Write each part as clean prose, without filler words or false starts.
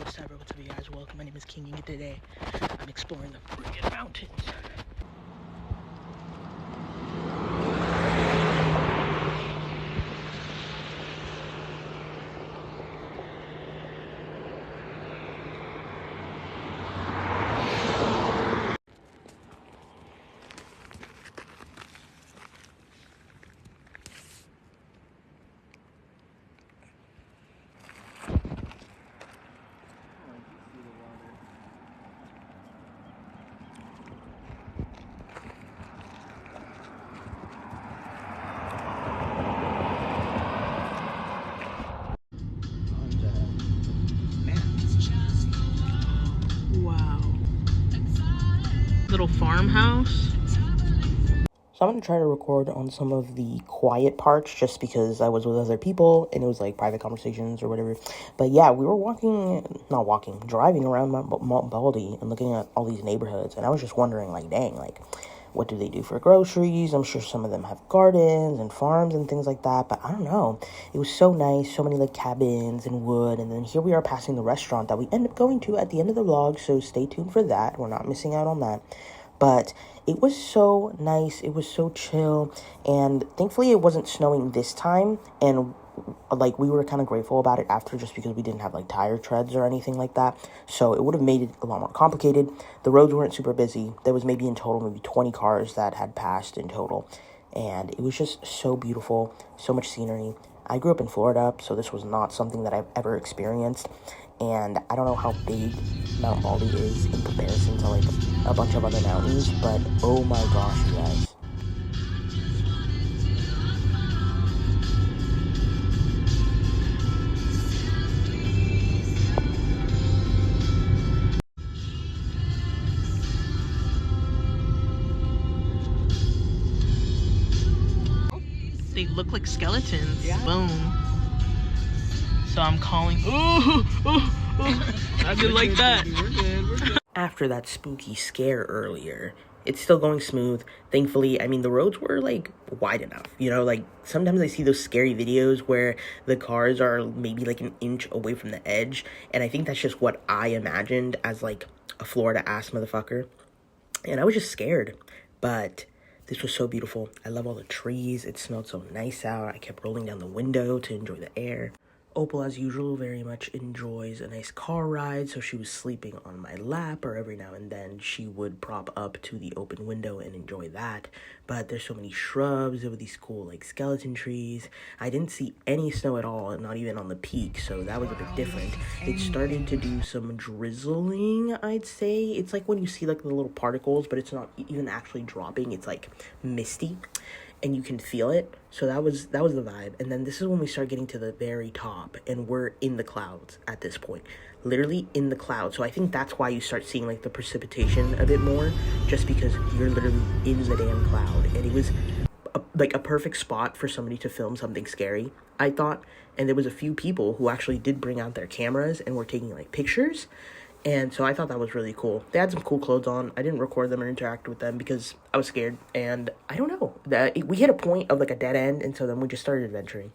What's up, you guys? Welcome. My name is King, and today I'm exploring the freaking mountains. Wow. Little farmhouse. So I'm gonna try to record on some of the quiet parts just because I was with other people and it was like private conversations or whatever. But yeah, we were driving around Mount Baldy and looking at all these neighborhoods, and I was just wondering, like, dang, like, what do they do for groceries? I'm sure some of them have gardens and farms and things like that, but I don't know. It was so nice, so many like cabins and wood, and then here we are passing the restaurant that we end up going to at the end of the vlog, so stay tuned for that. We're not missing out on that. But it was so nice, it was so chill, and thankfully it wasn't snowing this time, and like we were kind of grateful about it after, just because we didn't have like tire treads or anything like that, so it would have made it a lot more complicated. The roads weren't super busy. There was maybe 20 cars that had passed in total, and it was just so beautiful, so much scenery. I grew up in Florida, so this was not something that I've ever experienced, and I don't know how big Mount Baldy is in comparison to like a bunch of other mountains, but oh my gosh, you guys. They look like skeletons. Yeah. Boom. So I'm calling. I did like that. We're good. After that spooky scare earlier, it's still going smooth. Thankfully, I mean, the roads were like wide enough. You know, like sometimes I see those scary videos where the cars are maybe like an inch away from the edge, and I think that's just what I imagined as like a Florida ass motherfucker. And I was just scared, but this was so beautiful. I love all the trees. It smelled so nice out. I kept rolling down the window to enjoy the air. Opal, as usual, very much enjoys a nice car ride, so she was sleeping on my lap, or every now and then she would prop up to the open window and enjoy that. But there's so many shrubs. There were these cool, like, skeleton trees. I didn't see any snow at all, not even on the peak, so that was a bit different. It started to do some drizzling, I'd say. It's like when you see, like, the little particles, but it's not even actually dropping. It's, like, misty, and you can feel it. So that was the vibe. And then this is when we start getting to the very top, and we're in the clouds at this point, literally in the clouds. So I think that's why you start seeing like the precipitation a bit more, just because you're literally in the damn cloud. And it was like a perfect spot for somebody to film something scary, I thought. And there was a few people who actually did bring out their cameras and were taking like pictures. And so I thought that was really cool. They had some cool clothes on. I didn't record them or interact with them because I was scared. And I don't know. We hit a point of like a dead end, and so then we just started adventuring.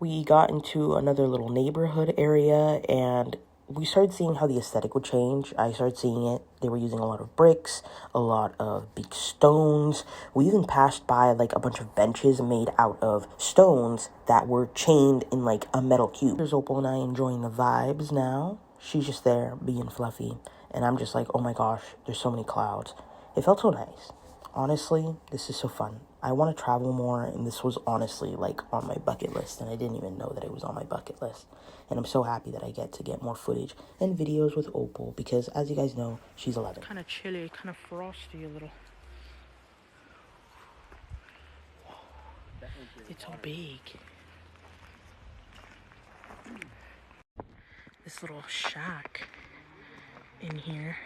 We got into another little neighborhood area, and we started seeing how the aesthetic would change. I started seeing it. They were using a lot of bricks, a lot of big stones. We even passed by like a bunch of benches made out of stones that were chained in like a metal cube. There's Opal and I enjoying the vibes now. She's just there being fluffy, and I'm just like, oh my gosh, there's so many clouds. It felt so nice. Honestly, this is so fun. I want to travel more, and this was honestly like on my bucket list, and I didn't even know that it was on my bucket list. And I'm so happy that I get to get more footage and videos with Opal, because as you guys know, she's 11. Kind of chilly, kind of frosty a little. It's so big. This little shack in here.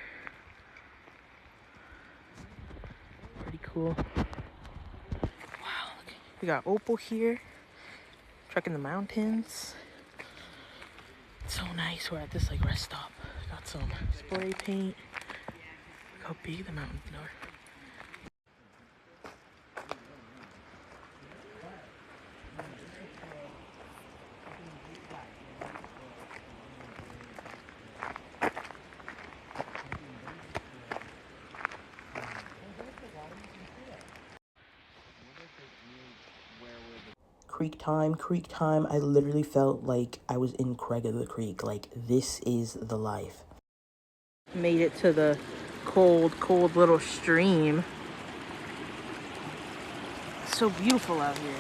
Pretty cool. Wow, look. We got Opal here, trekking the mountains. It's so nice. We're at this like rest stop. Got some spray paint. Look how big the mountains are. creek time. Creek time, I literally felt like I was in Craig of the Creek. Like, this is the life. Made it to the cold little stream. It's so beautiful out here.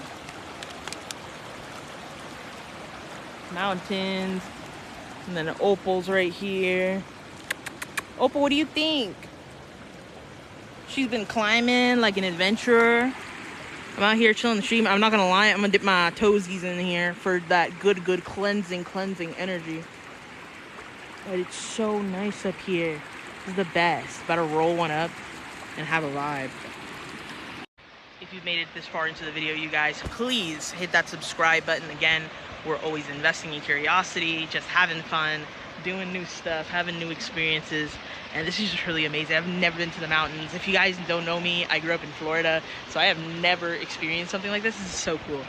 Mountains, and then Opal's right here. Opal, what do you think? She's been climbing like an adventurer. I'm out here chilling the stream. I'm not gonna lie, I'm gonna dip my toesies in here for that good cleansing energy. But it's so nice up here. This is the best. About to roll one up and have a vibe. If you've made it this far into the video, you guys, please hit that subscribe button. Again, we're always investing in curiosity, just having fun, doing new stuff, having new experiences. And this is just really amazing. I've never been to the mountains. If you guys don't know me, I grew up in Florida, so I have never experienced something like this. This is so cool.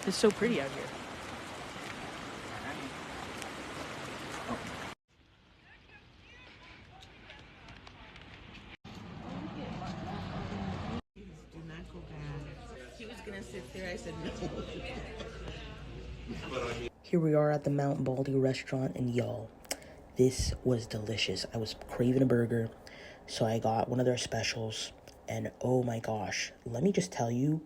It's so pretty out here. He was gonna sit there. I said no. Here we are at the Mount Baldy restaurant, and y'all, this was delicious. I was craving a burger, so I got one of their specials, and oh my gosh, let me just tell you,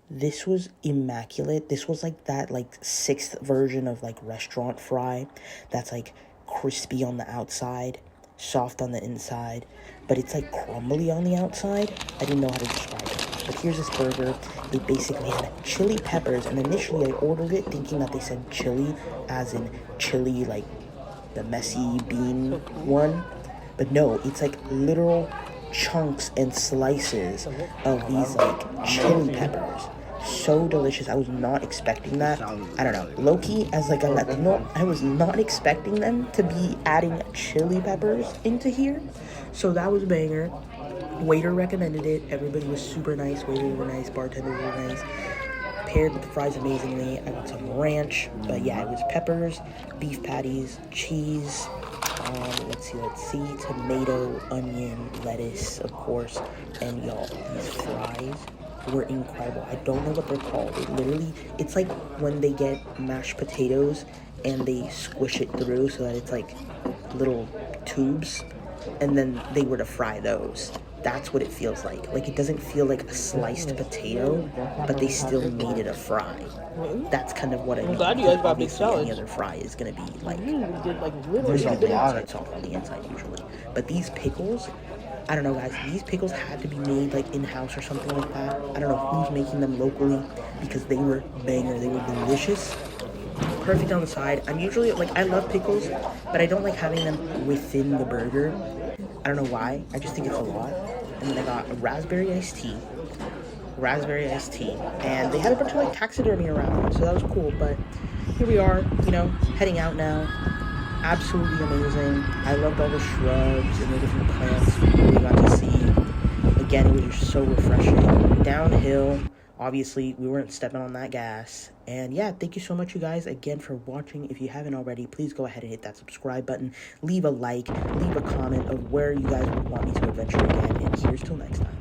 this was immaculate. This was like that sixth version of like restaurant fry that's like crispy on the outside, soft on the inside, but it's like crumbly on the outside. I didn't know how to describe it. But here's this burger. It basically had chili peppers, and initially I ordered it thinking that they said chili as in chili, like the messy bean one. But no, it's like literal chunks and slices of these like chili peppers. So delicious. I was not expecting that. I don't know. Low-key, as like a Latino, I was not expecting them to be adding chili peppers into here. So that was a banger. Waiter recommended it. Everybody was super nice. Waiters were nice. Bartenders were nice. Paired with the fries amazingly. I got some ranch. But yeah, it was peppers, beef patties, cheese. Let's see. Tomato, onion, lettuce, of course. And y'all, these fries were incredible. I don't know what they're called. It's like when they get mashed potatoes and they squish it through so that it's like little tubes, and then they were to fry those. That's what it feels like. Like, it doesn't feel like a sliced potato, but they still made it a fry. That's kind of what I mean. I'm glad you guys got big salads. Any other fry is gonna be like, there's on the outside, soft on the inside usually. But these pickles, I don't know, guys. These pickles had to be made like in-house or something like that. I don't know who's making them locally, because they were banger. They were delicious. Perfect on the side. I'm usually like, I love pickles, but I don't like having them within the burger. I don't know why. I just think it's a lot. And then I got a raspberry iced tea, and they had a bunch of like taxidermy around, so that was cool. But here we are, heading out now. Absolutely amazing. I loved all the shrubs and the different plants we got to see. Again, it was just so refreshing. Downhill, obviously, we weren't stepping on that gas. And yeah, thank you so much, you guys, again, for watching. If you haven't already, please go ahead and hit that subscribe button. Leave a like, leave a comment of where you guys would want me to adventure again. And here's till next time.